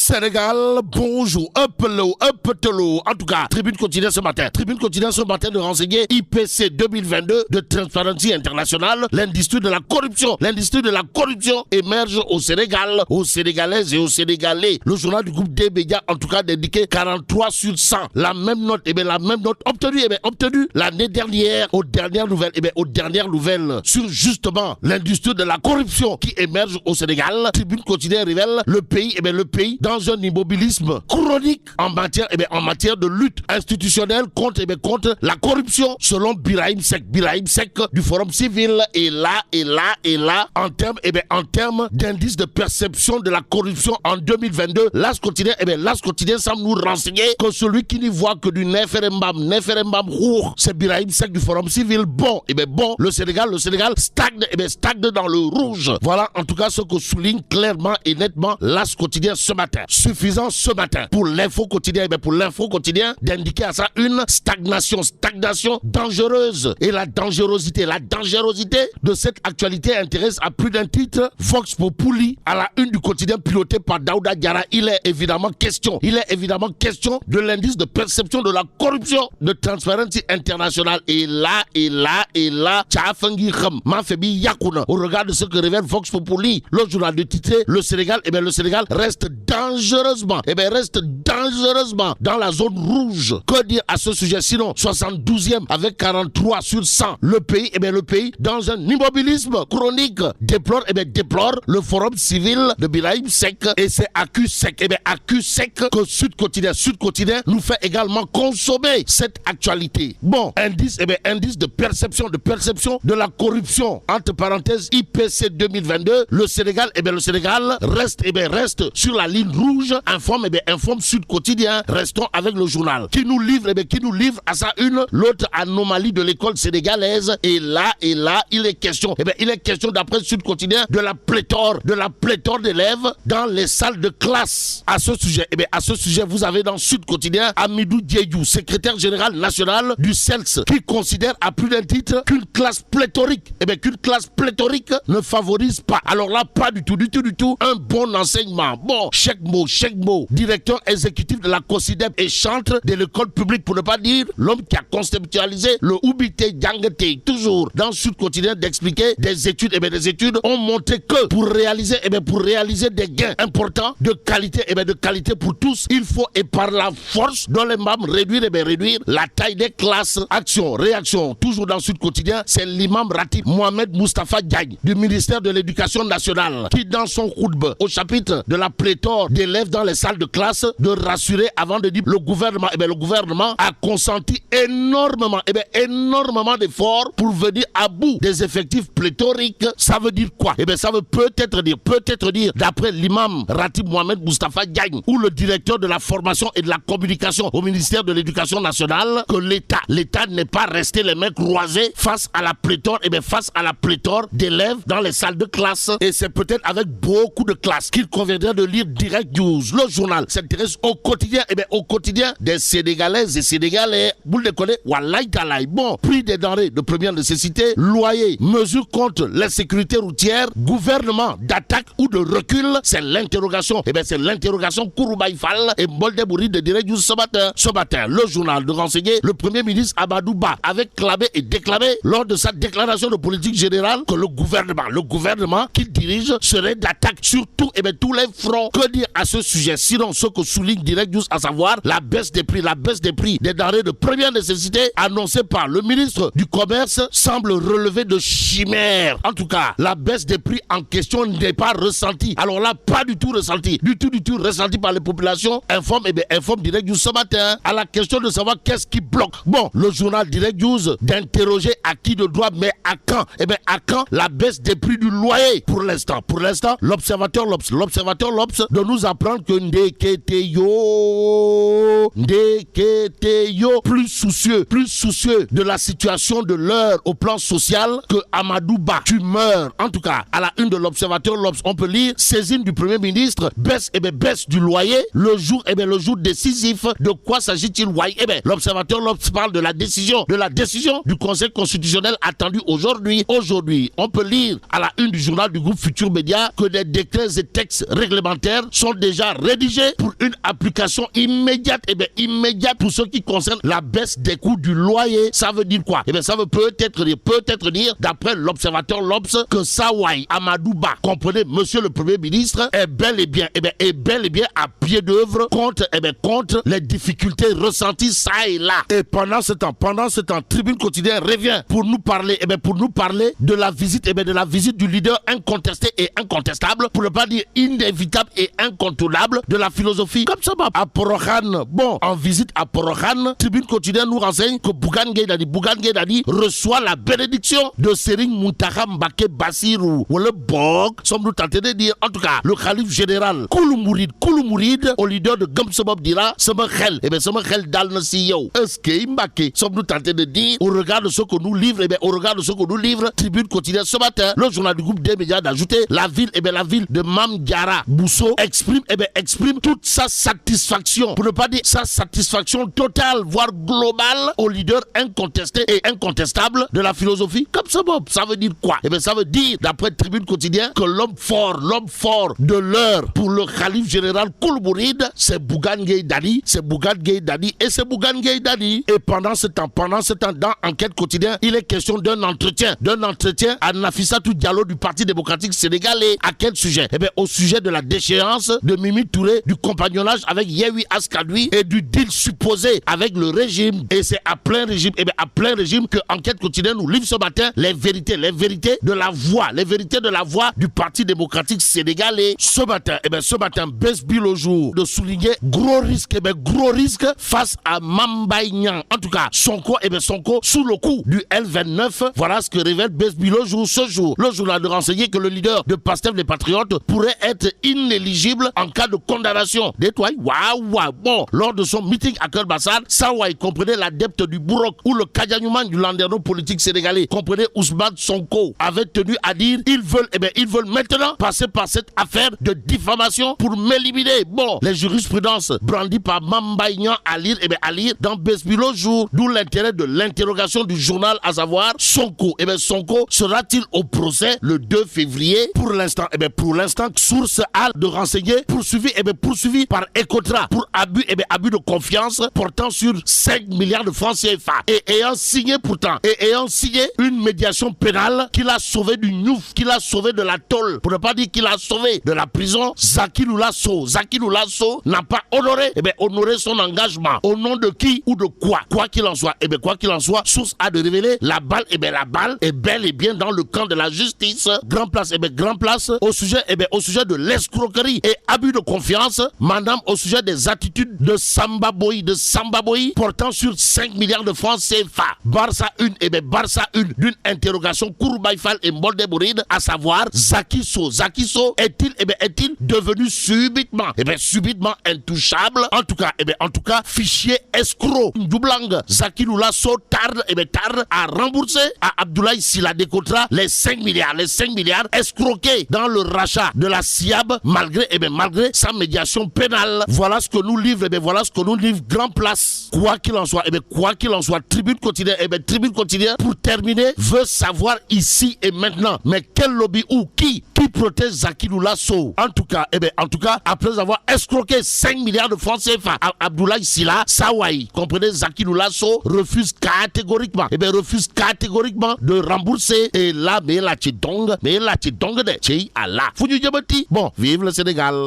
Sénégal, bonjour, up-lo. En tout cas, Tribune quotidienne ce matin de renseigner IPC 2022 de Transparency International. L'industrie de la corruption émerge au Sénégal, aux Sénégalaises et aux Sénégalais. Le journal du groupe des médias, en tout cas, indiqué 43 sur 100. La même note obtenue l'année dernière aux dernières nouvelles sur justement l'industrie de la corruption qui émerge au Sénégal. Tribune quotidienne révèle le pays dans un immobilisme chronique en matière de lutte institutionnelle contre la corruption selon Birahim Seck du Forum civil. Et là en termes d'indice de perception de la corruption en 2022, l'As quotidien semble nous renseigner que celui qui n'y voit que du Neferembam Rour, c'est Birahim Seck du Forum civil. Bon, le Sénégal stagne dans le rouge. Voilà en tout cas ce que souligne clairement et nettement l'As quotidien ce matin. Suffisant ce matin pour l'info quotidien d'indiquer à ça une stagnation dangereuse. Et la dangerosité de cette actualité intéresse à plus d'un titre. Vox Populi à la une du quotidien piloté par Daouda Diarra. Il est évidemment question de l'indice de perception de la corruption de Transparency International. Et là, Tchafangi Kham, Mafebi Yakuna, au regard de ce que révèle Vox Populi, le journal de titre, le Sénégal reste dangereusement dans la zone rouge. Que dire à ce sujet sinon 72e avec 43 sur 100. Le pays dans un immobilisme chronique déplore le forum civil de Birahim Seck et c'est AQ Seck que Sud Quotidien nous fait également consommer cette actualité. Bon, indice de perception de la corruption entre parenthèses IPC 2022. Le Sénégal reste sur la ligne rouge. Informe Sud Quotidien. Restons avec le journal qui nous livre à sa une l'autre anomalie de l'école sénégalaise. Et là, il est question d'après Sud Quotidien de la pléthore d'élèves dans les salles de classe. À ce sujet, vous avez dans Sud Quotidien Amidou Diédhiou, secrétaire général national du CELS, qui considère à plus d'un titre qu'une classe pléthorique ne favorise pas. Alors là, pas du tout un bon enseignement. Bon, Cheikh Mo, directeur exécutif de la COSIDEP et chantre de l'école publique, pour ne pas dire l'homme qui a conceptualisé le Oubité Djangete, toujours dans Sud Quotidien d'expliquer des études ont montré que pour réaliser des gains importants de qualité pour tous, il faut et par la force dans les membres réduire la taille des classes. Réaction, toujours dans Sud Quotidien, c'est l'imam Ratib Mohamed Moustapha Diagne du ministère de l'Éducation nationale qui dans son khutba au chapitre de la pléthore d'élèves dans les salles de classe de rassurer avant de dire le gouvernement a consenti énormément d'efforts pour venir à bout des effectifs pléthoriques. Ça veut dire quoi? Ça veut peut-être dire d'après l'imam Ratib Mohamed Moustapha Diagne ou le directeur de la formation et de la communication au ministère de l'Éducation nationale que l'État n'est pas resté les mains croisées face à la pléthore d'élèves dans les salles de classe. Et c'est peut-être avec beaucoup de classe qu'il conviendrait de lire Direct News. Le journal s'intéresse au quotidien des Sénégalaises et Sénégalais. Vous le connaissez, wallahi talaï. Bon, prix des denrées de première nécessité, loyer, mesures contre l'insécurité routière, gouvernement d'attaque ou de recul, c'est l'interrogation. C'est l'interrogation Kouroubaï Fall et Moldebouri de Direct News ce matin. Le journal de renseigner le premier ministre Amadou Ba avait clamé et déclamé lors de sa déclaration de politique générale que le gouvernement qu'il dirige serait d'attaque sur tous les fronts. Que dire à ce sujet sinon ce que souligne Direct News, à savoir la baisse des prix des denrées de première nécessité annoncée par le ministre du Commerce semble relever de chimères. En tout cas, la baisse des prix en question n'est pas ressentie. Alors là, pas du tout ressenti par les populations. Informe Direct News ce matin à la question de savoir qu'est-ce qui bloque. Bon, le journal Direct News d'interroger à qui de droit, mais à quand? À quand la baisse des prix du loyer? Pour l'instant, l'observateur L'Obs de nous apprendre que Ndeketeyo, plus soucieux de la situation de l'heure au plan social que Amadou Ba. Tu meurs. En tout cas, à la une de l'observateur L'Obs, on peut lire saisine du Premier ministre, baisse du loyer, le jour décisif. De quoi s'agit-il? L'observateur L'Obs parle de la décision du Conseil constitutionnel attendue aujourd'hui. On peut lire à la une du journal du groupe Futur Média que des décrets et textes réglementaires sont sont déjà rédigés pour une application immédiate, immédiate pour ce qui concerne la baisse des coûts du loyer. Ça veut dire quoi? Ça veut peut-être dire, d'après l'observateur L'Obs, que Sawai Amadouba, comprenez, monsieur le Premier ministre, est bel et bien à pied d'œuvre contre les difficultés ressenties ça et là. Et pendant ce temps, Tribune Quotidien revient pour nous parler, de la visite du leader incontesté et incontestable, pour ne pas dire inévitable et incontournable, de la philosophie comme ça à Porokhan. Bon, en visite à Porokhan, Tribune Quotidien nous renseigne que Bougane Gueye Dany reçoit la bénédiction de Serigne Mountakha Mbacké Bassirou. Ou le Bog, sommes-nous tentés de dire, en tout cas, le calife général Koulou Mouride, au leader de Gamsobob dira, Sama Khel Dal Nasiyo. Est-ce que Mbacké, sommes-nous tentés de dire, au regard de ce que nous livre, Tribune Quotidien ce matin, le journal du groupe des médias d'ajouter la ville de Mame Diarra Bousso exprime toute sa satisfaction, pour ne pas dire sa satisfaction totale, voire globale, au leader incontesté et incontestable de la philosophie. Comme ça, Bob, ça veut dire quoi? Ça veut dire, d'après Tribune Quotidien, que l'homme fort de l'heure pour le calife général Koulou Mouride, c'est Bougane Gueye Dany, Et pendant ce temps, dans Enquête Quotidien, il est question d'un entretien à Nafissatou Diallo du Parti démocratique sénégalais. À quel sujet? Au sujet de la déchéance de Mimi Touré, du compagnonnage avec Yehui Askadoui et du deal supposé avec le régime. Et c'est à plein régime que Enquête Quotidien nous livre ce matin les vérités de la voix du Parti démocratique sénégalais. Ce matin, baisse Bill au jour de souligner gros risque face à Mame Mbaye Niang. En tout cas, Sonko sous le coup du L29. Voilà ce que révèle baisse Bill au jour ce jour. Le journal de renseigner que le leader de Pastef les Patriotes pourrait être inéligible en cas de condamnation. Bon, lors de son meeting à Keur-Massar, Sawai, comprenait l'adepte du Bourok ou le Kadianouman du landerneau politique sénégalais, comprenait Ousmane Sonko, avait tenu à dire ils veulent maintenant passer par cette affaire de diffamation pour m'éliminer. Bon, les jurisprudences brandies par Mame Mbaye Niang à lire dans Besbilo jour, d'où l'intérêt de l'interrogation du journal, à savoir Sonko. Sonko sera-t-il au procès le 2 février? Pour l'instant, source A de renseigner, poursuivi par Ecotra pour abus de confiance portant sur 5 milliards de francs CFA et ayant signé une médiation pénale qui l'a sauvé du Nyouf, qui l'a sauvé de la tôle, pour ne pas dire qu'il a sauvé de la prison. Zaki Loulasso n'a pas honoré son engagement. Au nom de qui ou de quoi? Quoi qu'il en soit, source A de révéler la balle est bel et bien dans le camp de la justice. Grand place, au sujet de l'escroquerie et abus de confiance. Madame, au sujet des attitudes de Samba Boy portant sur 5 milliards de francs CFA. Barça 1 d'une interrogation Kouroubaïfal et Mbolde Bouride, à savoir Zaki So est-il devenu subitement intouchable? En tout cas, fichier escroc. Doublang, Zaki Loulasso tarde à rembourser à Abdoulaye Sylla Decotra les 5 milliards escroqués dans le rachat de la SIAB malgré sa médiation pénale. Voilà ce que nous livre Grand Place. Quoi qu'il en soit, Tribune Quotidien pour terminer veut savoir ici et maintenant, mais quel lobby ou qui protège Zaki Loulasso? En tout cas, après avoir escroqué 5 milliards de francs CFA à Abdoulaye Sylla, Sawai, comprenez, Zaki Loulasso refuse catégoriquement de rembourser. Et là, mais la tchidong de Tchei Allah. Bon, vive le Sénégal.